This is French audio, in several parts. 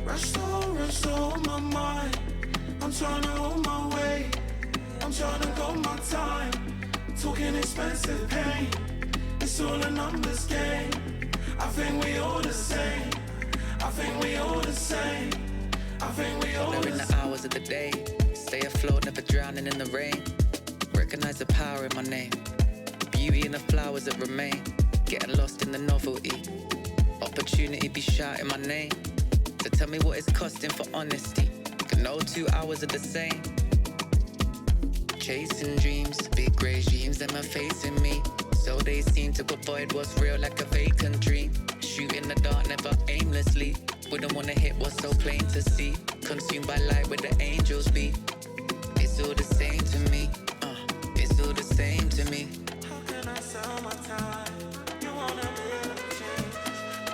Rush slow on my mind. I'm trying to hold my weight. I'm trying to go my time. Talking expensive pain. It's all a numbers game. I think we all the same. I think we all the same. I think we all the same. In the hours of the day, stay afloat, never drowning in the rain. Recognize the power in my name. Beauty in the flowers that remain. Getting lost in the novelty. Opportunity be shouting my name. So tell me what it's costing for honesty. No 2 hours are the same. Chasing dreams, big regimes them are facing me. So they seem to avoid what's real like a vacant dream. Shoot in the dark, never aimlessly. Wouldn't wanna hit what's so plain to see. Consumed by light where the angels be. It's all the same to me. It's all the same to me. How can I sell my time? You wanna live change,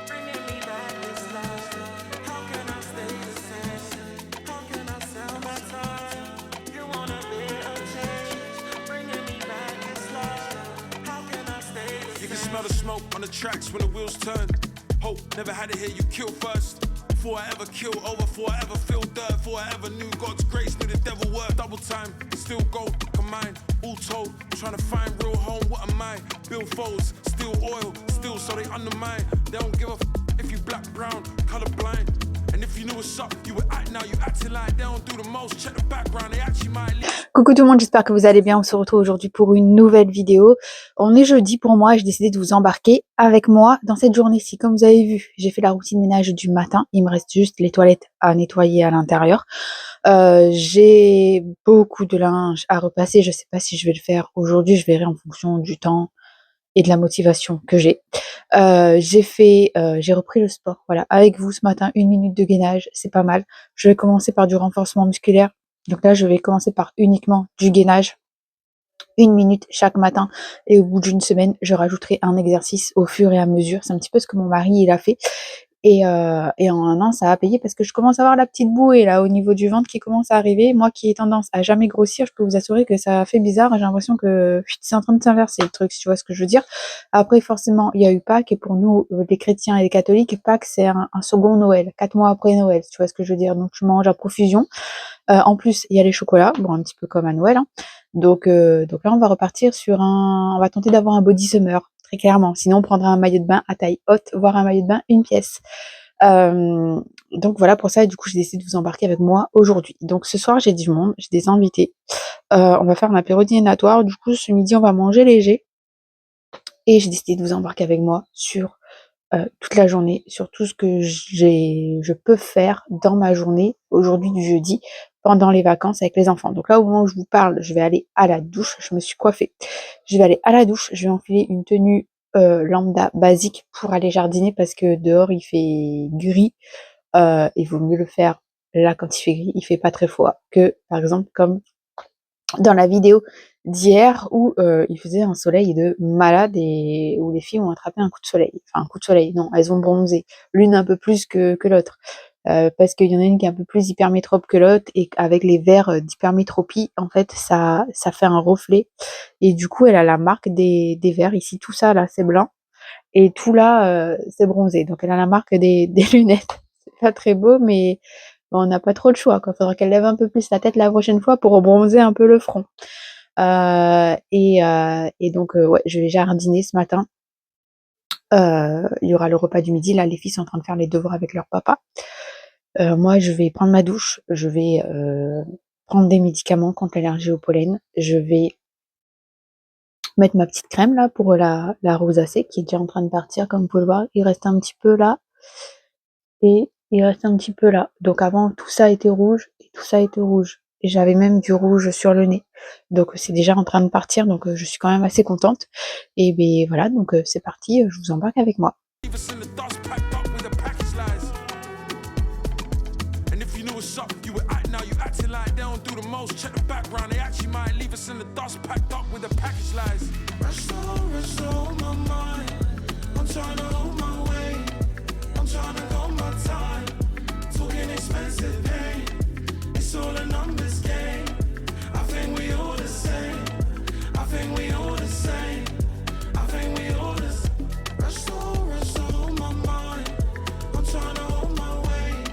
bringing me back this life. How can I stay the same? How can I sell my time? You wanna live a change, bringing me back this life. How can I stay the same? You can smell the smoke on the tracks when the wheels turn. Hope never had it here, you kill first. Before I ever kill over, before I ever feel dirt, before I ever knew God's grace, knew the devil worked. Double time, still gold, like a mine. All told, trying to find real home, what am I? Build foes, still oil, still so they undermine. They don't give a if you black, brown, colorblind. And if you knew what's up, you would act now, you acting like they don't do the most. Check the background, they actually might leave. Coucou tout le monde, j'espère que vous allez bien. On se retrouve aujourd'hui pour une nouvelle vidéo. On est jeudi pour moi et j'ai décidé de vous embarquer avec moi dans cette journée-ci. Comme vous avez vu, j'ai fait la routine ménage du matin. Il me reste juste les toilettes à nettoyer à l'intérieur. J'ai beaucoup de linge à repasser. Je sais pas si je vais le faire aujourd'hui. Je verrai en fonction du temps et de la motivation que j'ai. J'ai repris le sport. Voilà, avec vous ce matin, 1 minute de gainage, c'est pas mal. Je vais commencer par du renforcement musculaire. Donc là, je vais commencer par uniquement du gainage, 1 minute chaque matin. Et au bout d'une semaine, je rajouterai un exercice au fur et à mesure. C'est un petit peu ce que mon mari, il a fait. Et en 1 an, ça a payé parce que je commence à avoir la petite bouée là au niveau du ventre qui commence à arriver. Moi qui ai tendance à jamais grossir, je peux vous assurer que ça fait bizarre. J'ai l'impression que c'est en train de s'inverser le truc, si tu vois ce que je veux dire. Après, forcément, il y a eu Pâques et pour nous, les chrétiens et les catholiques, Pâques c'est un second Noël, 4 mois après Noël, si tu vois ce que je veux dire. Donc je mange à profusion. En plus, il y a les chocolats, bon un petit peu comme à Noël. Hein. Donc là, on va repartir sur on va tenter d'avoir un body summer. Très clairement. Sinon, on prendra un maillot de bain à taille haute, voire un maillot de bain 1 pièce. Donc voilà pour ça. Et du coup, j'ai décidé de vous embarquer avec moi aujourd'hui. Donc ce soir, j'ai du monde, j'ai des invités. On va faire un apéro dînatoire. Du coup, ce midi, on va manger léger. Et j'ai décidé de vous embarquer avec moi sur toute la journée, sur tout ce que je peux faire dans ma journée, aujourd'hui du jeudi, pendant les vacances avec les enfants. Donc là, au moment où je vous parle, je vais aller à la douche. Je me suis coiffée. Je vais aller à la douche. Je vais enfiler une tenue lambda basique pour aller jardiner parce que dehors, il fait gris. Il vaut mieux le faire là quand il fait gris. Il fait pas très froid que, par exemple, comme dans la vidéo d'hier où il faisait un soleil de malade et où les filles ont attrapé un coup de soleil. Enfin, un coup de soleil, non, elles ont bronzé. L'une un peu plus que l'autre. Parce qu'il y en a une qui est un peu plus hypermétrope que l'autre et avec les verres d'hypermétropie, en fait, ça fait un reflet. Et du coup, elle a la marque des verres. Ici, tout ça, là, c'est blanc. Et tout là, c'est bronzé. Donc, elle a la marque des lunettes. C'est pas très beau, mais bon, on n'a pas trop le choix, quoi. Faudra qu'elle lève un peu plus la tête la prochaine fois pour bronzer un peu le front. Et donc, ouais, je vais jardiner ce matin. Il y aura le repas du midi. Là, les filles sont en train de faire les devoirs avec leur papa. Moi, je vais prendre ma douche. Je vais prendre des médicaments contre l'allergie au pollen. Je vais mettre ma petite crème là pour la rosacée qui est déjà en train de partir, comme vous pouvez le voir. Il reste un petit peu là. Et il reste un petit peu là. Donc avant, tout ça était rouge et tout ça était rouge. Et j'avais même du rouge sur le nez. Donc c'est déjà en train de partir, donc je suis quand même assez contente. Et ben voilà, donc c'est parti, je vous embarque avec moi. Trying to go my time, talking expensive pain. It's all a numbers game. I think we all the same. I think we all the same. I think we all the same. Rush slow on my mind. I'm trying to hold my weight.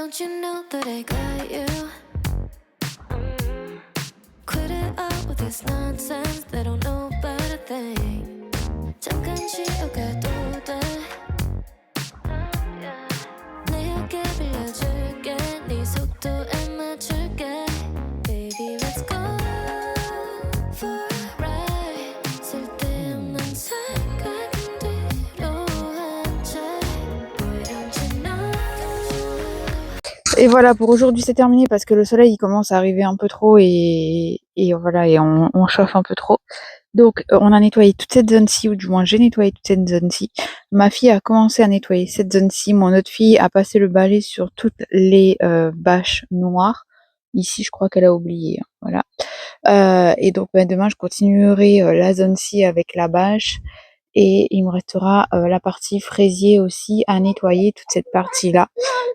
Don't you know that I got you? Quit it out with this nonsense. They don't know about a thing. 잠깐 쉬어가도 돼. 내게 빌려줄게. 네 속도에 맞출게. Baby, let's go for a ride. 쓸데없는 생각은 뒤로 한 채. Boy, don't you know? Et voilà, pour aujourd'hui c'est terminé parce que le soleil il commence à arriver un peu trop et voilà, et on chauffe un peu trop. Donc on a nettoyé toute cette zone-ci, ou du moins j'ai nettoyé toute cette zone-ci. Ma fille a commencé à nettoyer cette zone-ci. Mon autre fille a passé le balai sur toutes les bâches noires. Ici je crois qu'elle a oublié, hein, voilà. Et donc demain je continuerai la zone-ci avec la bâche. Et il me restera la partie fraisier aussi à nettoyer, toute cette partie-là.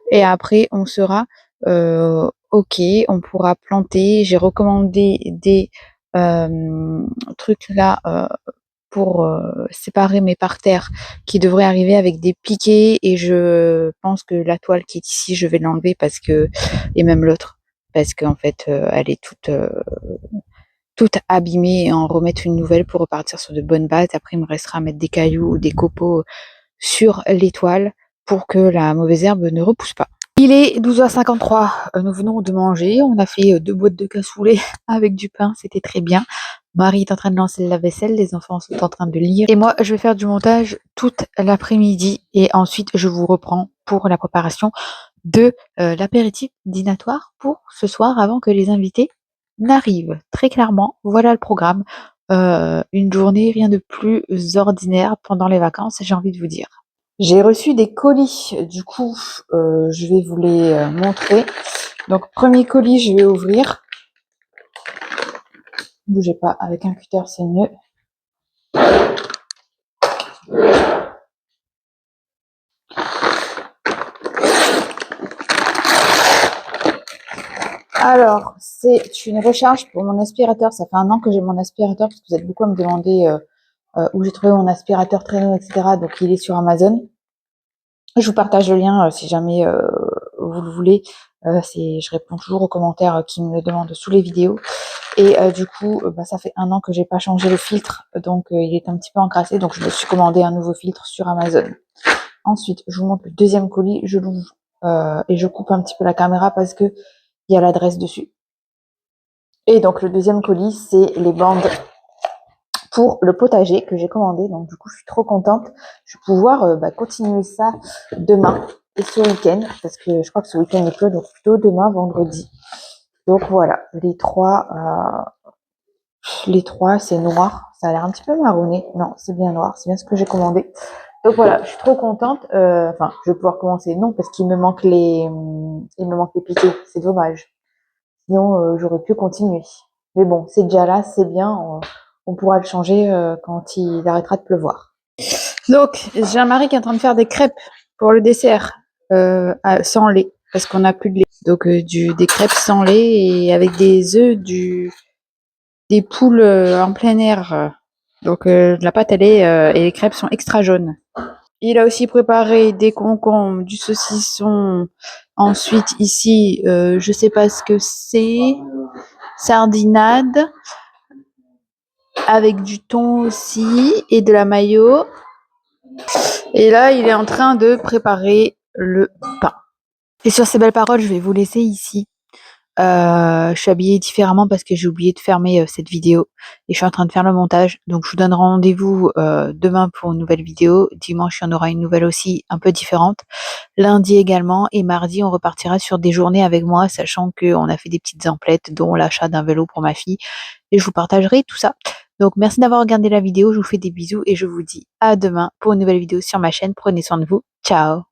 Et après, on sera OK, on pourra planter. J'ai recommandé des trucs là pour séparer mes parterres qui devraient arriver avec des piquets. Et je pense que la toile qui est ici, je vais l'enlever parce que, et même l'autre, parce qu'en fait, elle est toute abîmée, et en remettre une nouvelle pour repartir sur de bonnes bases. Après, il me restera à mettre des cailloux ou des copeaux sur les toiles pour que la mauvaise herbe ne repousse pas. Il est 12h53, nous venons de manger, on a fait 2 boîtes de cassoulet avec du pain, c'était très bien. Marie est en train de lancer le lave-vaisselle, les enfants sont en train de lire. Et moi, je vais faire du montage toute l'après-midi et ensuite je vous reprends pour la préparation de l'apéritif dînatoire pour ce soir avant que les invités n'arrivent. Très clairement, voilà le programme. Une journée, rien de plus ordinaire pendant les vacances, j'ai envie de vous dire. J'ai reçu des colis, du coup, je vais vous les montrer. Donc, premier colis, je vais ouvrir. Bougez pas, avec un cutter, c'est mieux. Alors, c'est une recharge pour mon aspirateur. Ça fait 1 an que j'ai mon aspirateur, parce que vous êtes beaucoup à me demander où j'ai trouvé mon aspirateur traîneau, etc. Donc, il est sur Amazon. Je vous partage le lien si jamais vous le voulez. Je réponds toujours aux commentaires qui me le demandent sous les vidéos. Et du coup, ça fait 1 an que j'ai pas changé le filtre, donc il est un petit peu encrassé, donc je me suis commandé un nouveau filtre sur Amazon. Ensuite, je vous montre le deuxième colis, je l'ouvre et je coupe un petit peu la caméra parce que il y a l'adresse dessus. Et donc le deuxième colis, c'est les bandes pour le potager que j'ai commandé. Donc du coup, je suis trop contente. Je vais pouvoir continuer ça demain et ce week-end, parce que je crois que ce week-end il pleut, donc plutôt demain, vendredi. Donc voilà, les trois, c'est noir. Ça a l'air un petit peu marronné. Non, c'est bien noir, c'est bien ce que j'ai commandé. Donc voilà, je suis trop contente. Enfin, je vais pouvoir commencer. Non, parce qu'il me manque les piquets. C'est dommage. Sinon, j'aurais pu continuer. Mais bon, c'est déjà là, c'est bien. On pourra le changer quand il arrêtera de pleuvoir. Donc, j'ai un mari qui est en train de faire des crêpes pour le dessert sans lait, parce qu'on n'a plus de lait. Donc, des crêpes sans lait et avec des œufs, des poules en plein air. Donc, la pâte, elle est et les crêpes sont extra jaunes. Il a aussi préparé des concombres, du saucisson. Ensuite, ici, je sais pas ce que c'est. Sardinade. Avec du thon aussi et de la mayo. Et là, il est en train de préparer le pain. Et sur ces belles paroles, je vais vous laisser ici. Je suis habillée différemment parce que j'ai oublié de fermer cette vidéo et je suis en train de faire le montage. Donc je vous donne rendez-vous demain pour une nouvelle vidéo. Dimanche, il y en aura une nouvelle aussi un peu différente. Lundi également, et mardi, on repartira sur des journées avec moi, sachant qu'on a fait des petites emplettes, dont l'achat d'un vélo pour ma fille. Et je vous partagerai tout ça. Donc merci d'avoir regardé la vidéo, je vous fais des bisous et je vous dis à demain pour une nouvelle vidéo sur ma chaîne. Prenez soin de vous. Ciao!